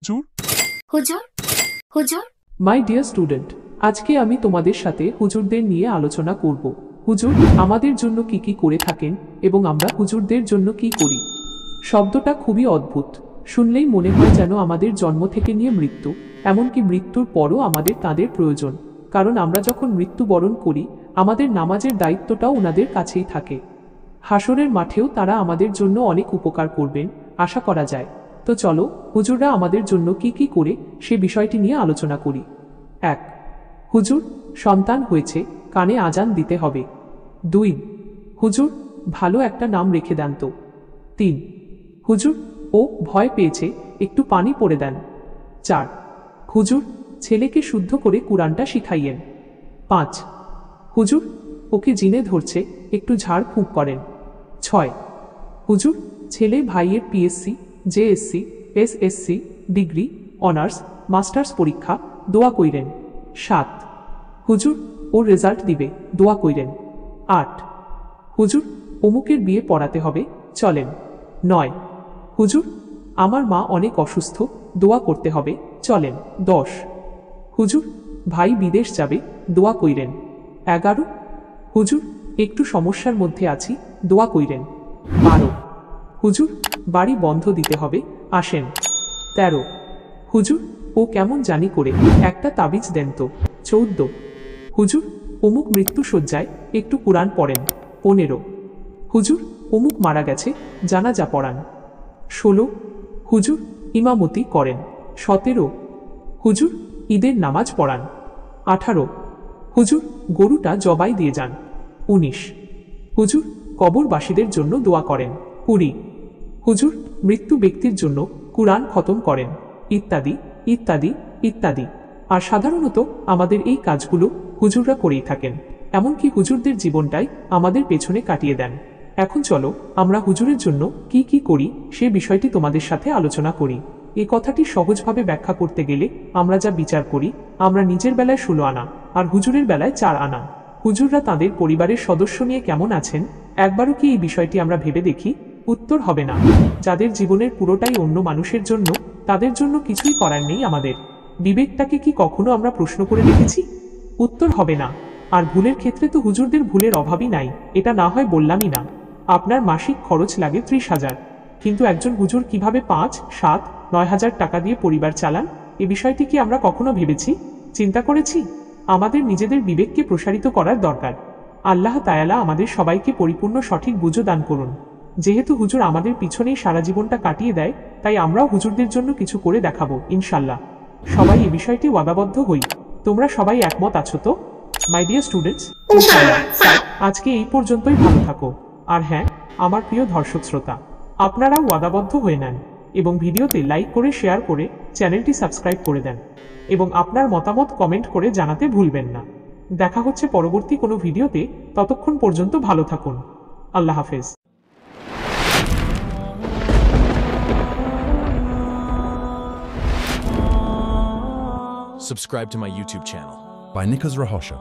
হুজুর হুজুর হুজুর মাই ডিয়ার স্টুডেন্ট, আজকে আমি তোমাদের সাথে হুজুরদের নিয়ে আলোচনা করব। হুজুর আমাদের জন্য কি কি করে থাকেন এবং আমরা হুজুরদের জন্য কি করি। শব্দটা খুবই অদ্ভুত, শুনলেই মনে হয় যেন আমাদের জন্ম থেকে নিয়ে মৃত্যু, এমনকি মৃত্যুর পরও আমাদের তাদের প্রয়োজন, কারণ আমরা যখন মৃত্যুবরণ করি আমাদের নামাজের দায়িত্বটাও ওনাদের কাছেই থাকে। হাসরের মাঠেও তারা আমাদের জন্য অনেক উপকার করবেন আশা করা যায়। তো চলো হুজুররা আমাদের জন্য কি কি করে সে বিষয়টি নিয়ে আলোচনা করি। 1. হুজুর সন্তান হয়েছে, কানে আজান দিতে হবে। 2. হুজুর ভালো একটা নাম রেখে দেন তো। 3. হুজুর ও ভয় পেয়েছে, একটু পানি পড়ে দেন। 4. হুজুর ছেলেকে শুদ্ধ করে কুরআনটা শিখাইয়েন। 5. হুজুর ওকে জিনে ধরছে, একটু ঝাড় ফুঁক করেন। 6. হুজুর ছেলে ভাইয়ের PSC, JSC, SSC, degree, honours, masters পরীক্ষা, দোয়া কইরেন। 7. হুজুর ও রেজাল্ট দিবে, দোয়া কইরেন। 8. হুজুর অমুকের বিয়ে পড়াতে হবে, চলেন। 9. হুজুর আমার মা অনেক অসুস্থ, দোয়া করতে হবে, চলেন। 10. হুজুর ভাই বিদেশ যাবে, দোয়া কইরেন। 11. হুজুর একটু সমস্যার মধ্যে আছি, দোয়া কইরেন। 12. হুজুর বাড়ি বন্ধ দিতে হবে, আসেন। 13. হুজুর ও কেমন জানি করে একটা তাবিজ দেন তো। 14. হুজুর অমুক মৃত্যু শয্যায়, একটু কুরআন পড়েন। 15. হুজুর অমুক মারা গেছে, জানাজা পড়ান। 16. হুজুর ইমামতি করেন। 17. হুজুর ঈদের নামাজ পড়ান। 18. হুজুর গরুটা জবাই দিয়ে যান। 19. হুজুর কবরবাসীদের জন্য দোয়া করেন। 20. হুজুর মৃত্যু ব্যক্তির জন্য কুরআন খতম করেন, ইত্যাদি ইত্যাদি ইত্যাদি। আর সাধারণত আমাদের এই কাজগুলো হুজুররা করেই থাকেন, এমনকি হুজুরদের জীবনটাই আমাদের পেছনে কাটিয়ে দেন। এখন চলো আমরা হুজুরের জন্য কি কি করি সে বিষয়টি তোমাদের সাথে আলোচনা করি। এই কথাটি সহজভাবে ব্যাখ্যা করতে গেলে আমরা যা বিচার করি, আমরা নিজের বেলায় 16 আনা আর হুজুরের বেলায় 4 আনা। হুজুররা তাদের পরিবারের সদস্য নিয়ে কেমন আছেন একবারও কি এই বিষয়টি আমরা ভেবে দেখি? উত্তর হবে না। যাদের জীবনের পুরোটাই অন্য মানুষের জন্য, তাদের জন্য কিছুই করার নেই আমাদের। বিবেকটাকে কি কখনো আমরা প্রশ্ন করে দেখেছি? উত্তর হবে না। আর ভুলের ক্ষেত্রে তো হুজুরদের ভুলের অভাবই নাই, এটা না হয় বললামই না। আপনার মাসিক খরচ লাগে 30,000, কিন্তু একজন হুজুর কিভাবে 5, 7, 9 হাজার টাকা দিয়ে পরিবার চালান, এ বিষয়টি কি আমরা কখনো ভেবেছি, চিন্তা করেছি? আমাদের নিজেদের বিবেককে প্রসারিত করার দরকার। আল্লাহ তাআলা আমাদের সবাইকে পরিপূর্ণ সঠিক বুঝো দান করুন। যেহেতু হুজুর আমাদের পিছনেই সারা জীবনটা কাটিয়ে দেয়, তাই আমরাও হুজুরদের জন্য কিছু করে দেখাবো ইনশাল্লাহ। সবাই এই বিষয়টি ওয়াদাবদ্ধ হই। তোমরা সবাই একমত আছো তো? মাই ডিয়ার স্টুডেন্টস, আজকে এই পর্যন্তই, ভালো থাকো। আর হ্যাঁ, আমার প্রিয় দর্শক শ্রোতা, আপনারাও ওয়াদাবদ্ধ হয়ে নেন এবং ভিডিওতে লাইক করে শেয়ার করে চ্যানেলটি সাবস্ক্রাইব করে দেন এবং আপনার মতামত কমেন্ট করে জানাতে ভুলবেন না। দেখা হচ্ছে পরবর্তী কোনো ভিডিওতে, ততক্ষণ পর্যন্ত ভালো থাকুন। আল্লাহ হাফেজ। Subscribe to my YouTube channel by Nicholas Rahosha.